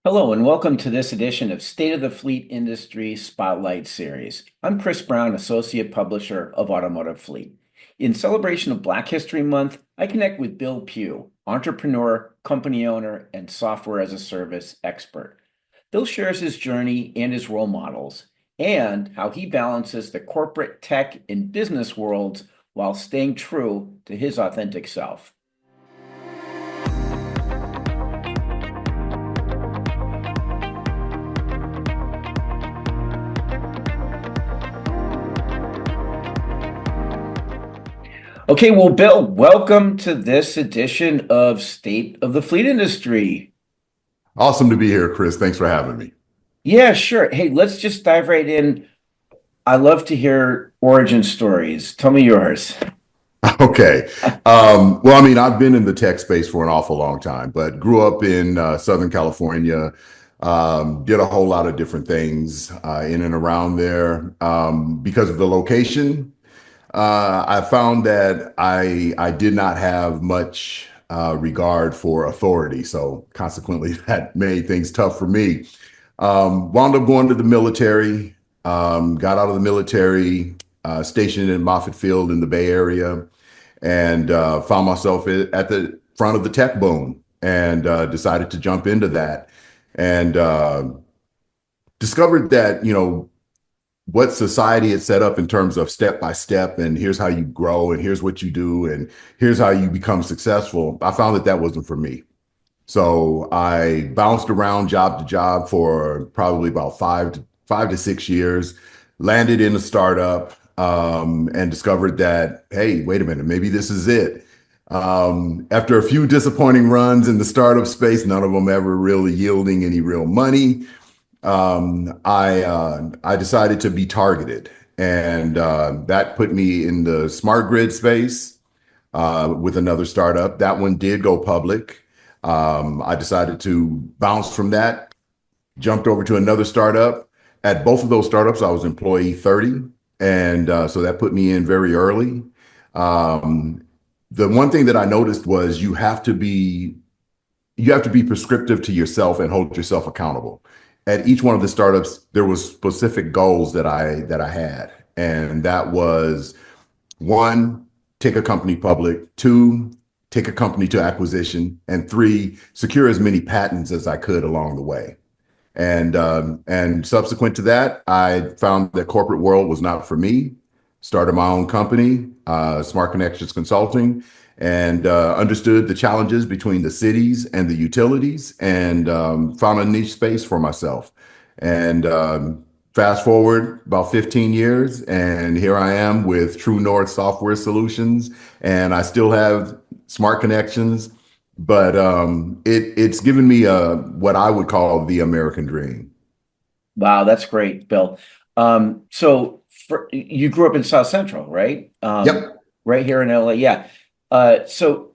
Hello, and welcome to this edition of State of the Fleet Industry Spotlight Series. I'm Chris Brown, Associate Publisher of Automotive Fleet. In celebration of Black History Month, I connect with Bill Pugh, entrepreneur, company owner, and software as a service expert. Bill shares his journey and his role models, and how he balances the corporate tech and business worlds while staying true to his authentic self. Okay, well, Bill, welcome to this edition of State of the Fleet Industry. Awesome to be here, Chris. Thanks for having me. Yeah, sure. Hey, let's just dive right in. I love to hear origin stories. Tell me yours. Okay. Well, I mean, I've been in the tech space for an awful long time, but grew up in Southern California, did a whole lot of different things in and around there. Because of the location, I found that I did not have much regard for authority. So consequently, that made things tough for me. Wound up going to the military, got out of the military, stationed in Moffett Field in the Bay Area, and found myself at the front of the tech boom and decided to jump into that and discovered that, what society had set up in terms of step by step, and here's how you grow, and here's what you do, and here's how you become successful. I found that that wasn't for me. So I bounced around job to job for probably about 5 to 6 years, landed in a startup, and discovered that, hey, wait a minute, maybe this is it. After a few disappointing runs in the startup space, none of them ever really yielding any real money, I decided to be targeted, and that put me in the smart grid space with another startup. That one did go public. I decided to bounce from that, jumped over to another startup. At both of those startups, I was employee 30, and so that put me in very early. The one thing that I noticed was you have to be prescriptive to yourself and hold yourself accountable. At each one of the startups, there was specific goals that I had, and that was one, take a company public; two, take a company to acquisition; and three, secure as many patents as I could along the way. And subsequent to that, I found that corporate world was not for me. Started my own company, Smart Connections Consulting, and understood the challenges between the cities and the utilities, and found a niche space for myself. And fast forward about 15 years, and here I am with True North Software Solutions, and I still have Smart Connections, but it's given me what I would call the American dream. Wow, that's great, Bill. You grew up in South Central, right? Yep. Right here in LA. Yeah. So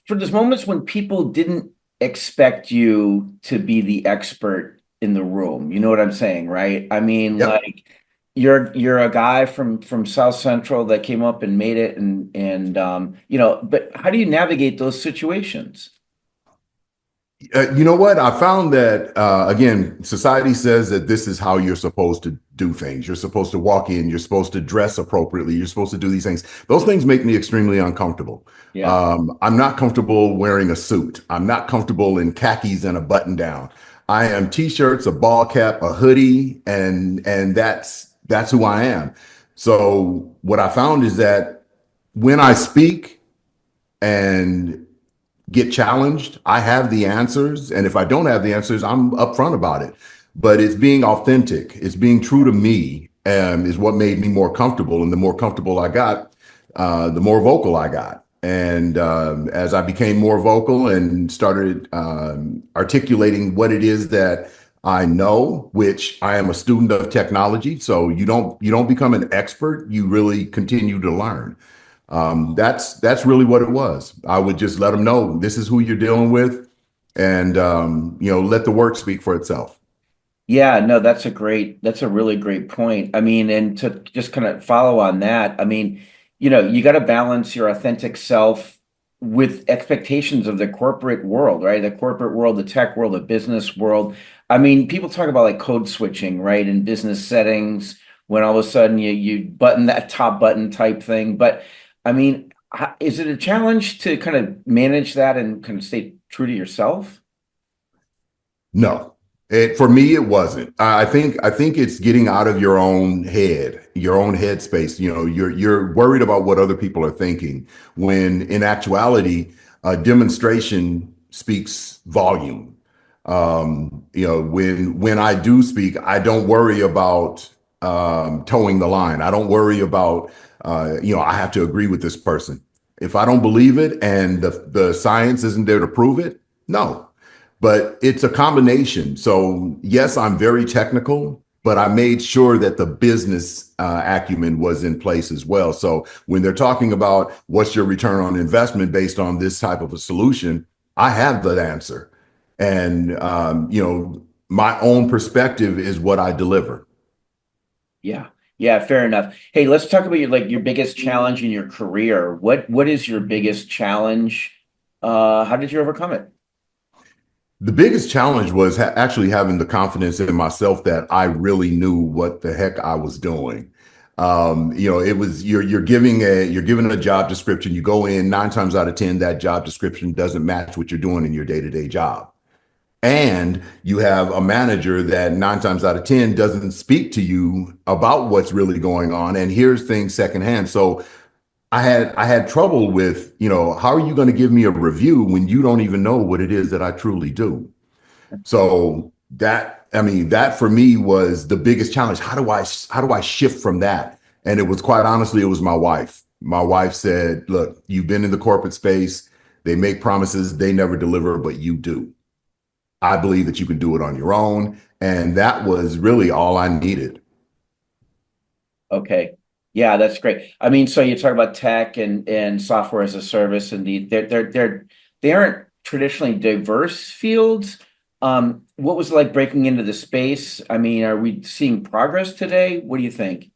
for those moments when people didn't expect you to be the expert in the room, you know what I'm saying, right? I mean, Yep. like you're a guy from South Central that came up and made it, and but how do you navigate those situations? You know what? I found that, again, society says that this is how you're supposed to do things. You're supposed to walk in, you're supposed to dress appropriately, you're supposed to do these things. Those things make me extremely uncomfortable. Yeah. I'm not comfortable wearing a suit. I'm not comfortable in khakis and a button down. I am t-shirts, a ball cap, a hoodie, and that's who I am. So what I found is that when I speak and get challenged, I have the answers. And if I don't have the answers, I'm upfront about it. But it's being authentic, it's being true to me, is what made me more comfortable. And the more comfortable I got, the more vocal I got. And as I became more vocal and started articulating what it is that I know, which I am a student of technology. So you don't become an expert, you really continue to learn. That's really what it was. I would just let them know this is who you're dealing with, and let the work speak for itself. Yeah, no, that's a really great point. I mean, and to just kind of follow on that, I mean, you got to balance your authentic self with expectations of the corporate world, right? The corporate world, the tech world, the business world. I mean, people talk about like code switching, right? In business settings, when all of a sudden you button that top button type thing. But I mean, is it a challenge to kind of manage that and kind of stay true to yourself? No, for me it wasn't. I think it's getting out of your own head space. You know, you're worried about what other people are thinking when in actuality, a demonstration speaks volume. When I do speak, I don't worry about towing the line. I don't worry about I have to agree with this person. If I don't believe it and the science isn't there to prove it, no. But it's a combination. So yes, I'm very technical, but I made sure that the business acumen was in place as well. So when they're talking about what's your return on investment based on this type of a solution, I have the answer. And my own perspective is what I deliver. Yeah. Yeah, fair enough. Hey, let's talk about your biggest challenge in your career. What is your biggest challenge? How did you overcome it? The biggest challenge was actually having the confidence in myself that I really knew what the heck I was doing. It was you're given a job description. You go in 9 times out of 10, that job description doesn't match what you're doing in your day-to-day job. And you have a manager that 9 times out of 10 doesn't speak to you about what's really going on and hears things secondhand. So I had trouble with, how are you going to give me a review when you don't even know what it is that I truly do? So that for me was the biggest challenge. How do I shift from that? And it was quite honestly, it was my wife. My wife said, "Look, you've been in the corporate space. They make promises, they never deliver, but you do. I believe that you can do it on your own." And that was really all I needed. Okay. Yeah, that's great. I mean, so you talk about tech and software as a service, and they aren't traditionally diverse fields. What was it like breaking into the space? I mean, are we seeing progress today? What do you think?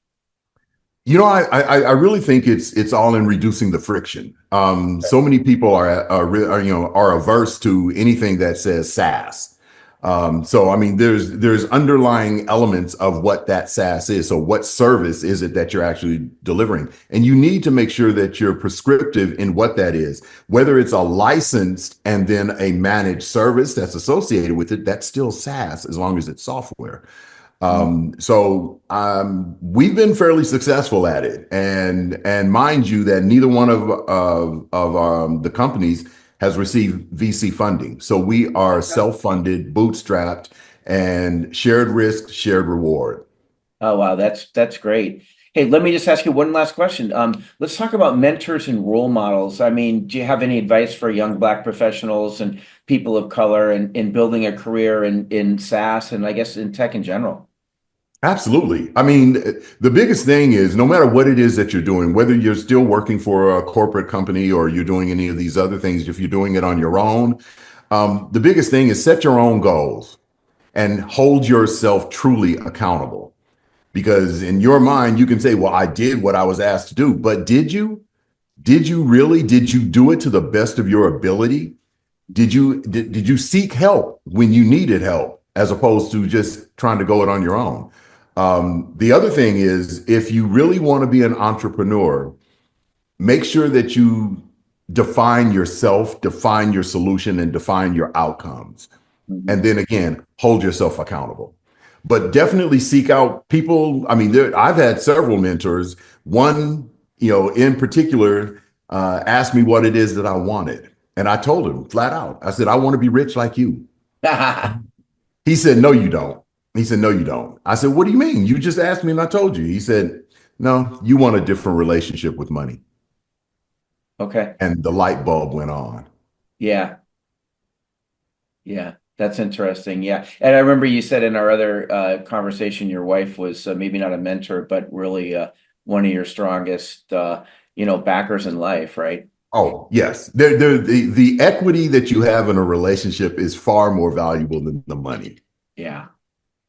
I really think it's all in reducing the friction. So many people are averse to anything that says SaaS. So I mean, there's underlying elements of what that SaaS is. So what service is it that you're actually delivering? And you need to make sure that you're prescriptive in what that is. Whether it's a licensed and then a managed service that's associated with it, that's still SaaS as long as it's software. We've been fairly successful at it, and mind you, that neither one of the companies has received VC funding. So we are self-funded, bootstrapped, and shared risk, shared reward. Oh, wow, that's great. Hey, let me just ask you one last question. Let's talk about mentors and role models. I mean, do you have any advice for young Black professionals and people of color in building a career in SaaS and I guess in tech in general? Absolutely. I mean, the biggest thing is no matter what it is that you're doing, whether you're still working for a corporate company or you're doing any of these other things, if you're doing it on your own, the biggest thing is set your own goals and hold yourself truly accountable. Because in your mind, you can say, well, I did what I was asked to do, but did you? Did you really? Did you do it to the best of your ability? Did you seek help when you needed help as opposed to just trying to go it on your own? The other thing is, if you really want to be an entrepreneur, make sure that you define yourself, define your solution, and define your outcomes. Mhm. And then again, hold yourself accountable. But definitely seek out people. I mean, I've had several mentors. One, in particular, asked me what it is that I wanted. And I told him flat out, I said, I want to be rich like you. He said, no, you don't. He said, no, you don't. I said, what do you mean? You just asked me and I told you. He said, no, you want a different relationship with money. Okay. And the light bulb went on. Yeah. Yeah. That's interesting. Yeah. And I remember you said in our other conversation, your wife was maybe not a mentor, but really one of your strongest, backers in life, right? Oh, yes. The equity that you have in a relationship is far more valuable than the money. Yeah.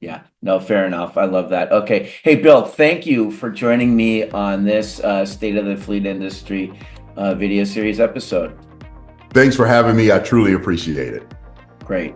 Yeah. No, fair enough. I love that. Okay. Hey, Bill, thank you for joining me on this State of the Fleet Industry video series episode. Thanks for having me. I truly appreciate it. Great.